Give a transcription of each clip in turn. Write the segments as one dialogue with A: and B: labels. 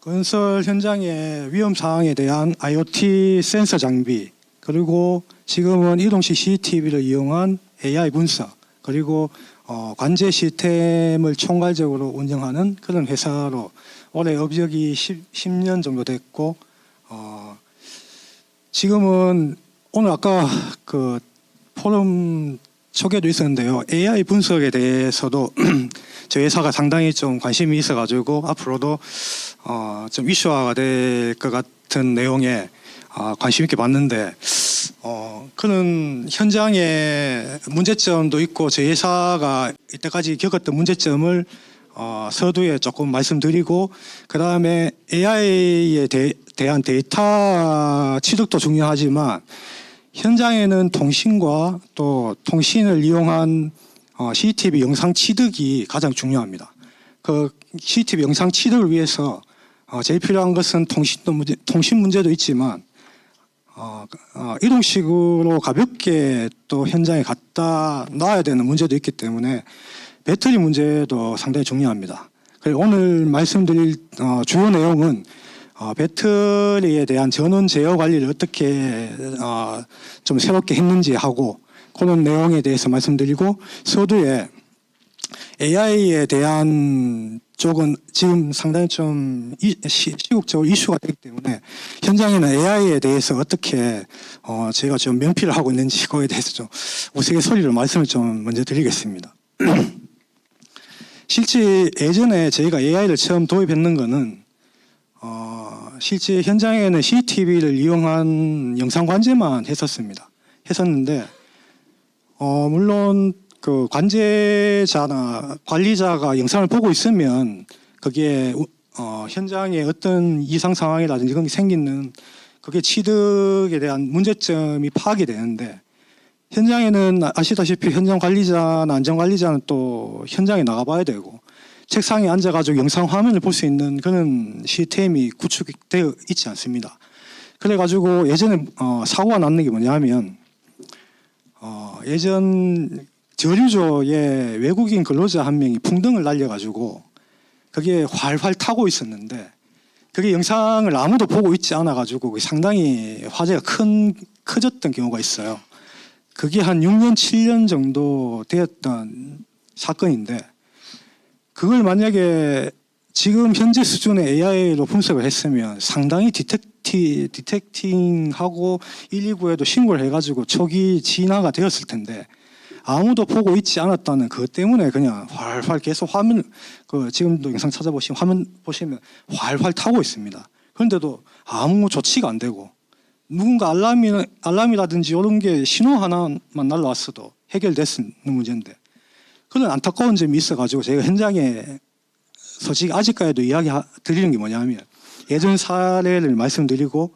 A: 건설 현장의 위험 사항에 대한 IoT 센서 장비, 그리고 지금은 이동식 CCTV를 이용한 AI 분석, 그리고 관제 시스템을 총괄적으로 운영하는 그런 회사로 올해 업력이 10년 정도 됐고, 지금은 오늘 아까 그 포럼 소개도 있었는데요. AI 분석에 대해서도 저희 회사가 상당히 좀 관심이 있어가지고 앞으로도 좀 이슈화가 될 것 같은 내용에 관심 있게 봤는데, 그런 현장의 문제점도 있고 저희 회사가 이때까지 겪었던 문제점을 서두에 조금 말씀드리고, 그 다음에 AI에 대한 데이터 취득도 중요하지만 현장에는 통신과 또 통신을 이용한 CCTV 영상 취득이 가장 중요합니다. 그 CCTV 영상 취득을 위해서 제일 필요한 것은 통신 문제도 있지만 이동식으로 가볍게 또 현장에 갖다 놔야 되는 문제도 있기 때문에 배터리 문제도 상당히 중요합니다. 그리고 오늘 말씀드릴 주요 내용은 배터리에 대한 전원 제어 관리를 어떻게 좀 새롭게 했는지 하고 그런 내용에 대해서 말씀드리고, 서두에 AI에 대한 쪽은 지금 상당히 좀 시국적으로 이슈가 되기 때문에 현장에는 AI에 대해서 어떻게 제가 좀 명피를 하고 있는지 그거에 대해서 좀 우스갯소리로 말씀을 좀 먼저 드리겠습니다. 실제 예전에 저희가 AI를 처음 도입했는 거는 실제 현장에는 CCTV를 이용한 영상 관제만 했었는데 물론 그 관제자나 관리자가 영상을 보고 있으면 그게 현장에 어떤 이상 상황이라든지 그런 게 생기는 그게 취득에 대한 문제점이 파악이 되는데, 현장에는 아시다시피 현장 관리자나 안전 관리자는 또 현장에 나가봐야 되고 책상에 앉아가지고 영상 화면을 볼 수 있는 그런 시스템이 구축되어 있지 않습니다. 그래가지고 예전에 사고가 났는 게 뭐냐면 예전 저류조에 외국인 근로자 한 명이 풍등을 날려가지고 그게 활활 타고 있었는데 그게 영상을 아무도 보고 있지 않아가지고 상당히 화재가 커졌던 경우가 있어요. 그게 한 6년, 7년 정도 되었던 사건인데, 그걸 만약에 지금 현재 수준의 AI로 분석을 했으면 상당히 디텍팅하고 119에도 신고를 해가지고 초기 진화가 되었을 텐데 아무도 보고 있지 않았다는 그것 때문에 그냥 활활 계속 화면, 지금도 영상 찾아보시면 화면 보시면 활활 타고 있습니다. 그런데도 아무 조치가 안 되고 누군가 알람이라든지 이런 게 신호 하나만 날라왔어도 해결됐는 문제인데, 그런 안타까운 점이 있어가지고 제가 현장에 솔직히 아직까지도 이야기 드리는 게 뭐냐면 예전 사례를 말씀드리고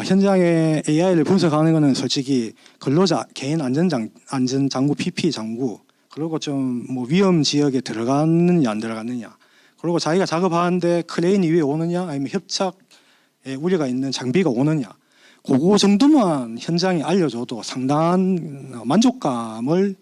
A: 현장에 AI를 분석하는 거는 솔직히 근로자 개인 안전장구 PPE 장구, 그리고 좀 뭐 위험 지역에 들어갔느냐 안 들어갔느냐, 그리고 자기가 작업하는데 크레인이 위에 오느냐 아니면 협착에 우려가 있는 장비가 오느냐, 그거 정도만 현장에 알려줘도 상당한 만족감을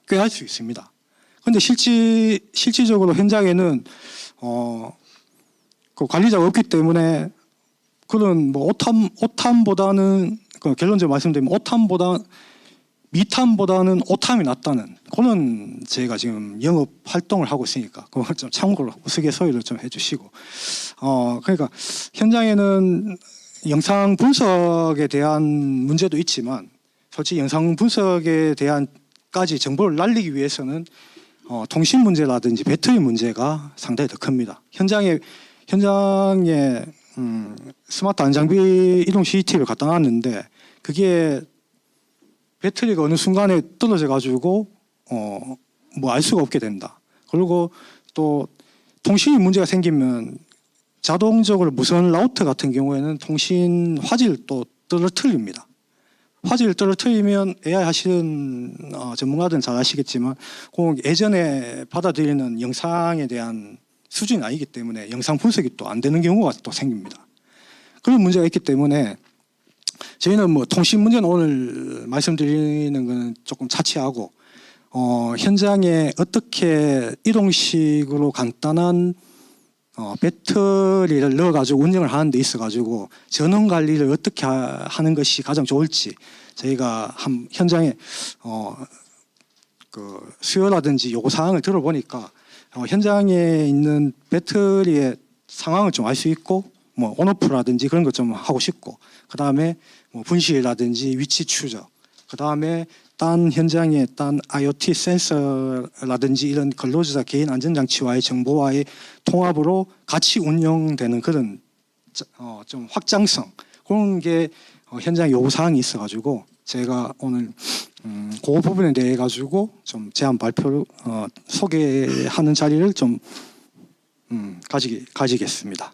A: 꾀할 수 있습니다. 그런데 실질적으로 현장에는 그 관리자가 없기 때문에 그런 뭐 오탄보다는 결론적으로 말씀드리면 미탄보다는 오탐이 낫다는 그런 제가 지금 영업 활동을 하고 있으니까 그걸 좀 참고로 우스갯소리를 좀 해주시고, 그러니까 현장에는 영상 분석에 대한 문제도 있지만 솔직히 영상 분석에 대한까지 정보를 날리기 위해서는 통신 문제라든지 배터리 문제가 상당히 더 큽니다. 현장에 스마트 안장비 이동 CCTV를 갖다 놨는데 그게 배터리가 어느 순간에 떨어져 가지고 뭐 알 수가 없게 된다. 그리고 또 통신이 문제가 생기면 자동적으로 무선 라우터 같은 경우에는 통신 화질을 또 떨어뜨립니다. 화질을 떨어뜨리면 AI 하시는 전문가들은 잘 아시겠지만 예전에 받아들이는 영상에 대한 수준이 아니기 때문에 영상 분석이 또 안 되는 경우가 또 생깁니다. 그런 문제가 있기 때문에 저희는 뭐 통신 문제는 오늘 말씀드리는 것은 조금 차치하고 현장에 어떻게 이동식으로 간단한 배터리를 넣어가지고 운영을 하는 데 있어가지고 전원 관리를 어떻게 하는 것이 가장 좋을지 저희가 현장에 그 수요라든지 요구 사항을 들어보니까 현장에 있는 배터리의 상황을 좀 알 수 있고 뭐 온오프라든지 그런 것 좀 하고 싶고 그 다음에 뭐 분실이라든지 위치 추적 그 다음에 딴 현장에 딴 IoT 센서라든지 이런 근로자자 개인 안전장치와의 정보와의 통합으로 같이 운영되는 그런 좀 확장성 그런 게 현장 요구 사항이 있어가지고 제가 오늘 그 부분에 대해 가지고 좀 제안 발표를 소개하는 자리를 좀 가지겠습니다.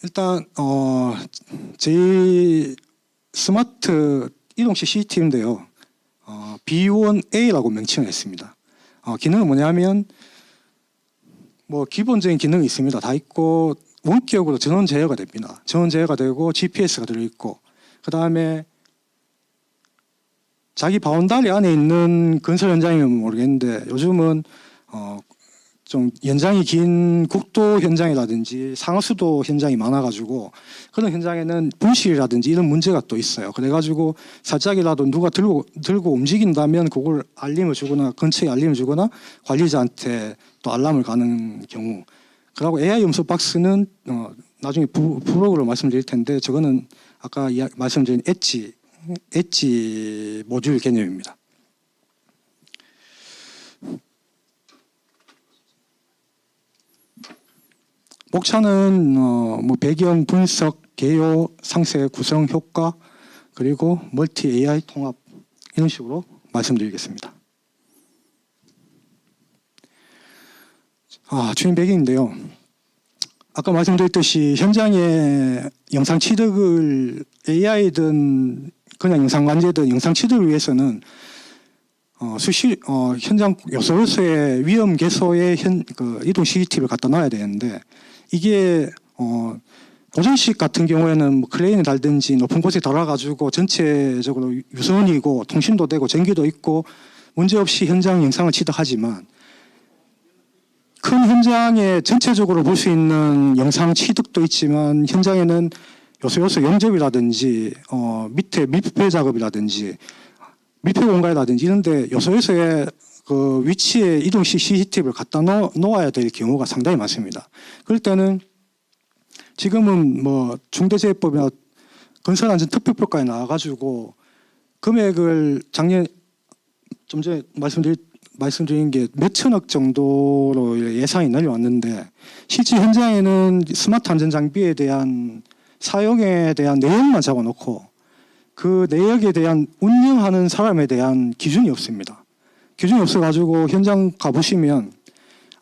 A: 일단 저희 스마트 이동식 CCTV인데요. B1A라고 명칭을 했습니다. 기능은 뭐냐면 뭐 기본적인 기능이 있습니다. 다 있고 원격으로 전원 제어가 됩니다. 전원 제어가 되고 GPS가 들어있고 그 다음에 자기 바운다리 안에 있는 건설 현장이면 모르겠는데 요즘은 좀 연장이 긴 국도 현장이라든지 상하수도 현장이 많아가지고 그런 현장에는 분실이라든지 이런 문제가 또 있어요. 그래가지고 살짝이라도 누가 들고 움직인다면 그걸 알림을 주거나 근처에 알림을 주거나 관리자한테 또 알람을 가는 경우. 그리고 AI 염소 박스는 나중에 부록으로 말씀드릴 텐데 저거는 아까 말씀드린 엣지 모듈 개념입니다. 목차는 뭐 배경 분석, 개요, 상세 구성 효과 그리고 멀티 AI 통합 이런 식으로 말씀드리겠습니다. 주인 배경인데요. 아까 말씀드렸듯이 현장에 영상 취득을 AI든 그냥 영상 관제든 영상 취득을 위해서는 현장 요소의 위험 개소에 이동 CCTV를 갖다 놔야 되는데 이게 고정식 같은 경우에는 뭐 크레인을 달든지 높은 곳에 달아가지고 전체적으로 유선이고 통신도 되고 전기도 있고 문제없이 현장 영상을 취득하지만 큰 현장에 전체적으로 볼 수 있는 영상 취득도 있지만 현장에는 요소 용접이라든지 밑에 밀폐 작업이라든지 밀폐 공간이라든지 이런데 요소의 그 위치에 이동식 CCTV를 갖다 놓아야 될 경우가 상당히 많습니다. 그럴 때는 지금은 뭐 중대재해법이나 건설안전특별법까지 나와가지고 금액을 작년 좀 전에 말씀드린 게 몇천억 정도로 예상이 내려왔는데 실제 현장에는 스마트 안전 장비에 대한 사용에 대한 내역만 잡아놓고 그 내역에 대한 운영하는 사람에 대한 기준이 없습니다. 기준이 없어가지고 현장 가보시면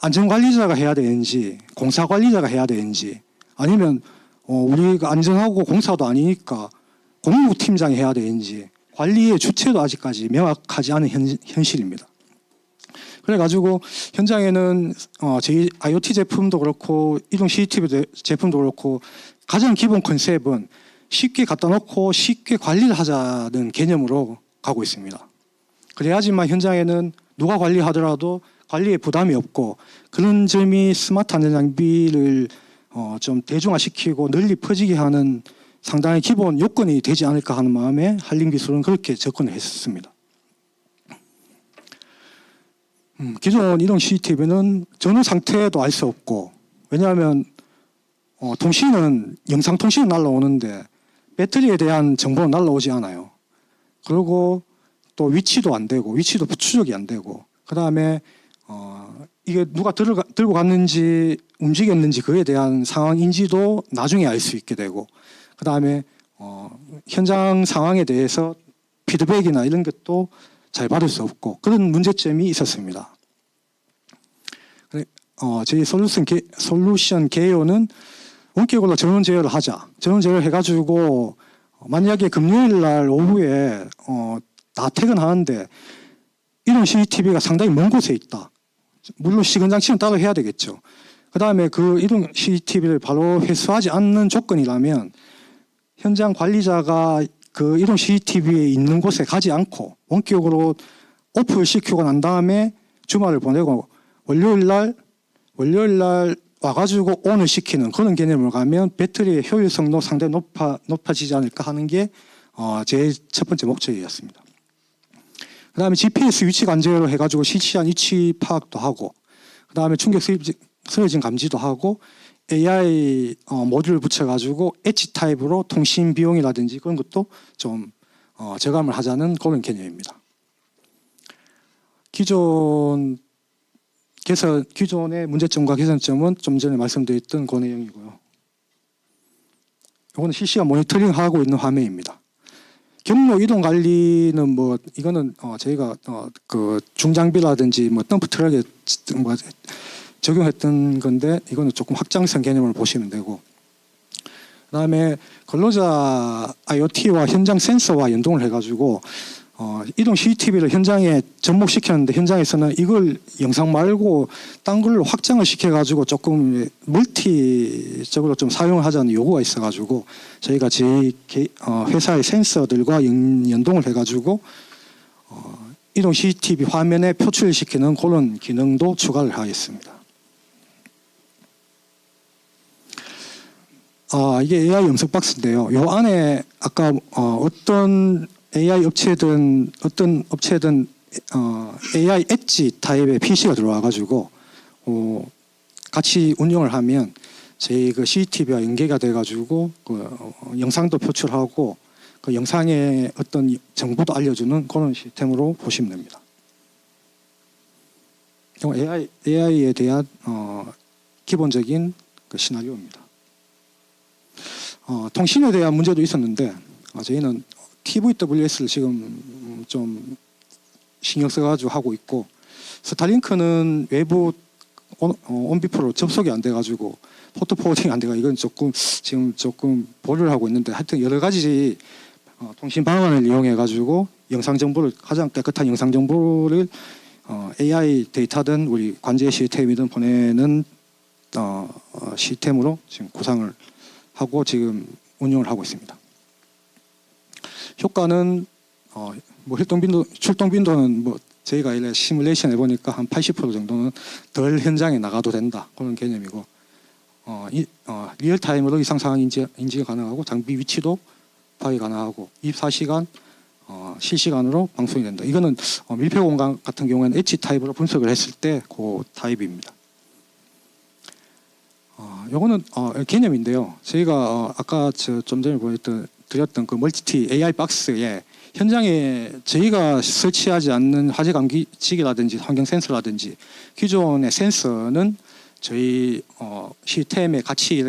A: 안전관리자가 해야 되는지 공사관리자가 해야 되는지 아니면 우리가 안전하고 공사도 아니니까 공무팀장이 해야 되는지 관리의 주체도 아직까지 명확하지 않은 현실입니다. 그래가지고 현장에는 저희 IoT 제품도 그렇고 이동 CCTV 제품도 그렇고 가장 기본 컨셉은 쉽게 갖다 놓고 쉽게 관리를 하자는 개념으로 가고 있습니다. 그래야지만 현장에는 누가 관리하더라도 관리에 부담이 없고 그런 점이 스마트 안전 장비를 좀 대중화시키고 널리 퍼지게 하는 상당히 기본 요건이 되지 않을까 하는 마음에 한림기술은 그렇게 접근을 했습니다. 기존 이동 CCTV는 전후 상태도 알 수 없고 왜냐하면 영상 통신은 날라오는데 배터리에 대한 정보는 날라오지 않아요. 그리고 또 위치도 안 되고 위치도 추적이 안 되고 그 다음에 이게 누가 들고 갔는지 움직였는지 그에 대한 상황 인지도 나중에 알 수 있게 되고 그 다음에 현장 상황에 대해서 피드백이나 이런 것도 잘 받을 수 없고 그런 문제점이 있었습니다. 저희 솔루션 개요는 원격으로 전원 제어를 하자. 전원 제어를 해가지고 만약에 금요일 날 오후에 다 퇴근하는데 이런 CCTV가 상당히 먼 곳에 있다. 물론 시근장치는 따로 해야 되겠죠. 그 다음에 그 이동 CCTV를 바로 회수하지 않는 조건이라면 현장 관리자가 그 이동 CCTV에 있는 곳에 가지 않고 원격으로 오프를 시키고 난 다음에 주말을 보내고 월요일 날 와가지고 ON을 시키는 그런 개념으로 가면 배터리의 효율성도 상당히 높아지지 않을까 하는 게 제 첫 번째 목적이었습니다. 그 다음에 GPS 위치 관제로 해가지고 실시간 위치 파악도 하고, 그 다음에 충격 쓰러짐 감지도 하고, AI 모듈을 붙여가지고 엣지 타입으로 통신 비용이라든지 그런 것도 좀 절감을 하자는 그런 개념입니다. 기존의 문제점과 개선점은 좀 전에 말씀드렸던 그 내용이고요. 이거는 실시간 모니터링하고 있는 화면입니다. 경로 이동 관리는 뭐 이거는 저희가 그 중장비라든지 뭐 덤프 트럭에 뭐 적용했던 건데 이거는 조금 확장성 개념을 보시면 되고, 그다음에 근로자 IoT와 현장 센서와 연동을 해가지고 이동 CCTV를 현장에 접목시켰는데 현장에서는 이걸 영상 말고 딴 걸로 확장을 시켜가지고 조금 멀티적으로 좀 사용을 하자는 요구가 있어가지고 저희가 저희 회사의 센서들과 연동을 해가지고 이동 CCTV 화면에 표출시키는 그런 기능도 추가를 하겠습니다. 이게 AI 염석 박스인데요. 요 안에 아까 어떤 AI 업체든 어떤 업체든 AI 엣지 타입의 PC가 들어와가지고 같이 운영을 하면 저희 그 CCTV와 연계가 돼가지고 영상도 표출하고 그 영상의 어떤 정보도 알려주는 그런 시스템으로 보시면 됩니다. AI에 대한 기본적인 그 시나리오입니다. 통신에 대한 문제도 있었는데 저희는 TVWS를 지금 좀 신경 써가지고 하고 있고, 스타링크는 외부 온비프로 접속이 안 돼가지고 포트 포워딩이 안 돼가 이건 지금 조금 보류를 하고 있는데, 하여튼 여러 가지 통신 방안을 이용해가지고 영상 정보를 가장 깨끗한 영상 정보를 AI 데이터든 우리 관제 시스템이든 보내는 시스템으로 지금 구상을 하고 지금 운영을 하고 있습니다. 효과는 뭐 출동 빈도는 뭐 저희가 이래 시뮬레이션 해보니까 한 80% 정도는 덜 현장에 나가도 된다 그런 개념이고, 리얼 타임으로 이상 상황 인지가 가능하고 장비 위치도 파악이 가능하고 24시간 실시간으로 방송이 된다. 이거는 밀폐 공간 같은 경우에는 엣지 타입으로 분석을 했을 때 그 타입입니다. 요거는 개념인데요. 저희가 아까 좀 전에 드렸던 그 멀티 AI 박스에 현장에 저희가 설치하지 않는 화재 감지기라든지 환경 센서라든지 기존의 센서는 저희 시스템에 같이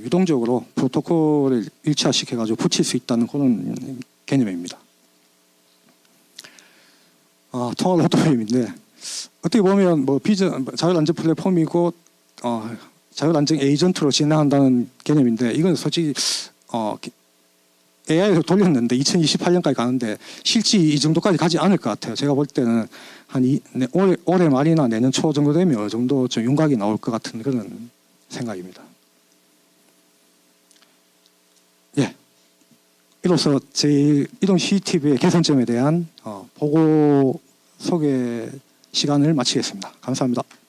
A: 유동적으로 프로토콜을 일치화시켜 가지고 붙일 수 있다는 그런 개념입니다. 통합 로드맵인데 어떻게 보면 뭐 자율안전 플랫폼이고 자율안전 에이전트로 진행한다는 개념인데, 이건 솔직히 AI로 돌렸는데 2028년까지 가는데 실제 이 정도까지 가지 않을 것 같아요. 제가 볼 때는 한 올해 말이나 내년 초 정도 되면 어느 정도 좀 윤곽이 나올 것 같은 그런 생각입니다. 예, 이로써 제 이동 CCTV의 개선점에 대한 보고 소개 시간을 마치겠습니다. 감사합니다.